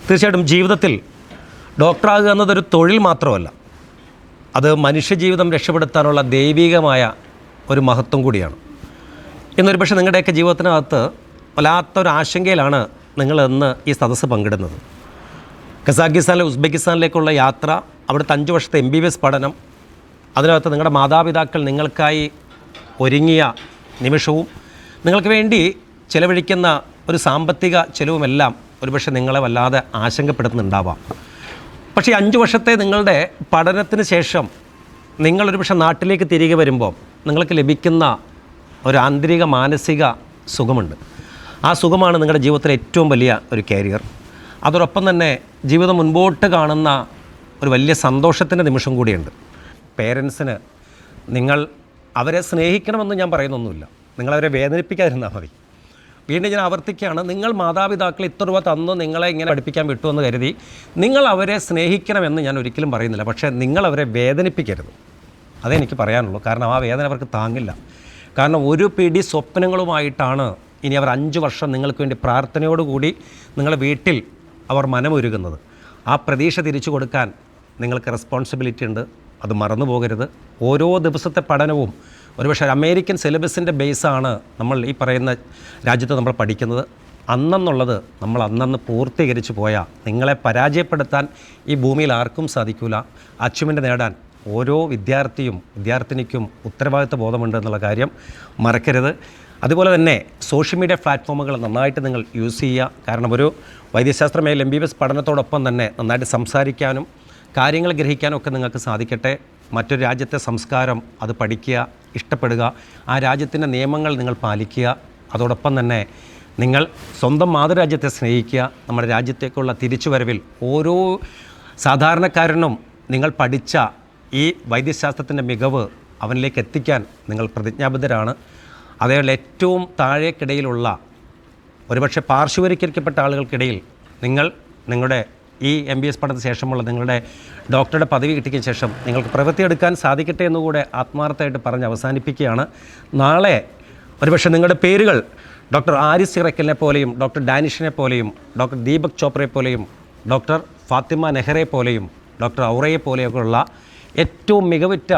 തീർച്ചയായിട്ടും ജീവിതത്തിൽ ഡോക്ടറാകുക എന്നതൊരു തൊഴിൽ മാത്രമല്ല, അത് മനുഷ്യജീവിതം രക്ഷപ്പെടുത്താനുള്ള ദൈവികമായ ഒരു മഹത്വം കൂടിയാണ്. എന്നൊരു പക്ഷേ നിങ്ങളുടെയൊക്കെ ജീവിതത്തിനകത്ത് വല്ലാത്തൊരു ആശങ്കയിലാണ് നിങ്ങളിന്ന് ഈ സദസ്സ് പങ്കിടുന്നത്. കസാഖിസ്ഥാനിലെ ഉസ്ബെക്കിസ്ഥാനിലേക്കുള്ള യാത്ര, അവിടുത്തെ 5 വർഷത്തെ MBBS പഠനം, അതിനകത്ത് നിങ്ങളുടെ മാതാപിതാക്കൾ നിങ്ങൾക്കായി ഒരുങ്ങിയ നിമിഷവും നിങ്ങൾക്ക് വേണ്ടി ചിലവഴിക്കുന്ന ഒരു സാമ്പത്തിക ചിലവുമെല്ലാം ഒരുപക്ഷെ നിങ്ങളെ വല്ലാതെ ആശങ്കപ്പെടുത്തുന്നുണ്ടാവാം. പക്ഷേ 5 വർഷത്തെ നിങ്ങളുടെ പഠനത്തിന് ശേഷം നിങ്ങളൊരു പക്ഷേ നാട്ടിലേക്ക് തിരികെ വരുമ്പോൾ നിങ്ങൾക്ക് ലഭിക്കുന്ന ഒരു ആന്തരിക മാനസിക സുഖമുണ്ട്. ആ സുഖമാണ് നിങ്ങളുടെ ജീവിതത്തിലെ ഏറ്റവും വലിയ ഒരു കരിയർ. അതോടൊപ്പം തന്നെ ജീവിതം മുൻപോട്ട് കാണുന്ന ഒരു വലിയ സന്തോഷത്തിൻ്റെ നിമിഷം കൂടിയുണ്ട്. പേരൻസിന് നിങ്ങൾ അവരെ സ്നേഹിക്കണമെന്ന് ഞാൻ പറയുന്നൊന്നുമില്ല, നിങ്ങളവരെ വേദനിപ്പിക്കാതിരുന്നാൽ മതി. വീണ്ടും ഞാൻ ആവർത്തിക്കുകയാണ്, നിങ്ങൾ മാതാപിതാക്കൾ ഇത്ര രൂപ തന്നു നിങ്ങളെ ഇങ്ങനെ പഠിപ്പിക്കാൻ വിട്ടുവെന്ന് കരുതി നിങ്ങൾ അവരെ സ്നേഹിക്കണമെന്ന് ഞാൻ ഒരിക്കലും പറയുന്നില്ല. പക്ഷേ നിങ്ങളവരെ വേദനിപ്പിക്കരുത്, അതെനിക്ക് പറയാനുള്ളൂ. കാരണം ആ വേദന അവർക്ക് താങ്ങില്ല. കാരണം ഒരു പിടി സ്വപ്നങ്ങളുമായിട്ടാണ് ഇനി അവർ 5 വർഷം നിങ്ങൾക്ക് വേണ്ടി പ്രാർത്ഥനയോടുകൂടി നിങ്ങളുടെ വീട്ടിൽ അവർ മനമൊരുങ്ങുന്നത്. ആ പ്രതീക്ഷ തിരിച്ചു കൊടുക്കാൻ നിങ്ങൾക്ക് റെസ്പോൺസിബിലിറ്റി ഉണ്ട്, അത് മറന്നു പോകരുത്. ഓരോ ദിവസത്തെ പഠനവും ഒരുപക്ഷെ അമേരിക്കൻ സിലബസിൻ്റെ ബേസാണ് നമ്മൾ ഈ പറയുന്ന രാജ്യത്ത് നമ്മൾ പഠിക്കുന്നത്. അന്നെന്നുള്ളത് നമ്മൾ അന്നന്ന് പൂർത്തീകരിച്ച് പോയാൽ നിങ്ങളെ പരാജയപ്പെടുത്താൻ ഈ ഭൂമിയിൽ ആർക്കും സാധിക്കില്ല. അച്ചീവ്മെൻ്റ് നേടാൻ ഓരോ വിദ്യാർത്ഥിനിക്കും ഉത്തരവാദിത്വ ബോധമുണ്ട് എന്നുള്ള കാര്യം മറക്കരുത്. അതുപോലെ തന്നെ സോഷ്യൽ മീഡിയ പ്ലാറ്റ്ഫോമുകൾ നന്നായിട്ട് നിങ്ങൾ യൂസ് ചെയ്യുക. കാരണം ഒരു വൈദ്യശാസ്ത്ര മേഖല MBBS പഠനത്തോടൊപ്പം തന്നെ നന്നായിട്ട് സംസാരിക്കാനും കാര്യങ്ങൾ ഗ്രഹിക്കാനും ഒക്കെ നിങ്ങൾക്ക് സാധിക്കട്ടെ. മറ്റൊരു രാജ്യത്തെ സംസ്കാരം അത് പഠിക്കുക, ഇഷ്ടപ്പെടുക, ആ രാജ്യത്തിൻ്റെ നിയമങ്ങൾ നിങ്ങൾ പാലിക്കുക. അതോടൊപ്പം തന്നെ നിങ്ങൾ സ്വന്തം മാതൃരാജ്യത്തെ സ്നേഹിക്കുക. നമ്മുടെ രാജ്യത്തേക്കുള്ള തിരിച്ചുവരവിൽ ഓരോ സാധാരണക്കാരനും നിങ്ങൾ പഠിച്ച ഈ വൈദ്യശാസ്ത്രത്തിൻ്റെ മികവ് അവനിലേക്ക് എത്തിക്കാൻ നിങ്ങൾ പ്രതിജ്ഞാബദ്ധരാണ്. അതേപോലെ ഏറ്റവും താഴേക്കിടയിലുള്ള ഒരുപക്ഷെ പാർശ്വവൽക്കരിക്കപ്പെട്ട ആളുകൾക്കിടയിൽ നിങ്ങളുടെ ഈ MBBS പഠനത്തിന് ശേഷമുള്ള നിങ്ങളുടെ ഡോക്ടറുടെ പദവി കിട്ടിയതിന് ശേഷം നിങ്ങൾക്ക് പ്രവൃത്തിയെടുക്കാൻ സാധിക്കട്ടെ എന്നുകൂടെ ആത്മാർത്ഥമായിട്ട് പറഞ്ഞ് അവസാനിപ്പിക്കുകയാണ്. നാളെ ഒരുപക്ഷെ നിങ്ങളുടെ പേരുകൾ ഡോക്ടർ ആരിസ് ഇറക്കലിനെ പോലെയും ഡോക്ടർ ഡാനിഷിനെ പോലെയും ഡോക്ടർ ദീപക് ചോപ്രയെ പോലെയും ഡോക്ടർ ഫാത്തിമ നെഹ്റെ പോലെയും ഡോക്ടർ ഔറയെ പോലെയൊക്കെയുള്ള ഏറ്റവും മികവുറ്റ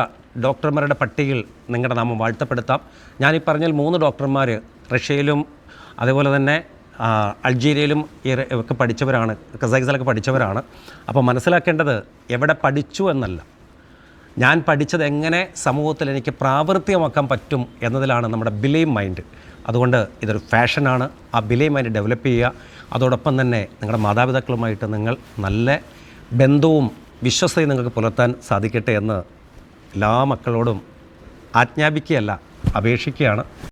ഡോക്ടർമാരുടെ പട്ടികയിൽ നിങ്ങളുടെ നാമം വാഴ്ത്തപ്പെടുത്താം. ഞാനീ പറഞ്ഞാൽ 3 ഡോക്ടർമാർ റഷ്യയിലും അതുപോലെ തന്നെ അൾജീരിയയിലും ഒക്കെ പഠിച്ചവരാണ്, കസാഖിസ്ഥാനിലൊക്കെ പഠിച്ചവരാണ്. അപ്പോൾ മനസ്സിലാക്കേണ്ടത് എവിടെ പഠിച്ചു എന്നല്ല, ഞാൻ പഠിച്ചത് എങ്ങനെ സമൂഹത്തിൽ എനിക്ക് പ്രാവർത്തികമാക്കാൻ പറ്റും എന്നതിലാണ് നമ്മുടെ ബിലീവ് മൈൻഡ്. അതുകൊണ്ട് ഇതൊരു ഫാഷനാണ്. ആ ബിലീവ് മൈൻഡ് ഡെവലപ്പ് ചെയ്യുക. അതോടൊപ്പം തന്നെ നിങ്ങളുടെ മാതാപിതാക്കളുമായിട്ട് നിങ്ങൾ നല്ല ബന്ധവും വിശ്വസ്തയും നിങ്ങൾക്ക് പുലർത്താൻ സാധിക്കട്ടെ എന്ന് എല്ലാ മക്കളോടും ആജ്ഞാപിക്കുകയല്ല, അപേക്ഷിക്കുകയാണ്.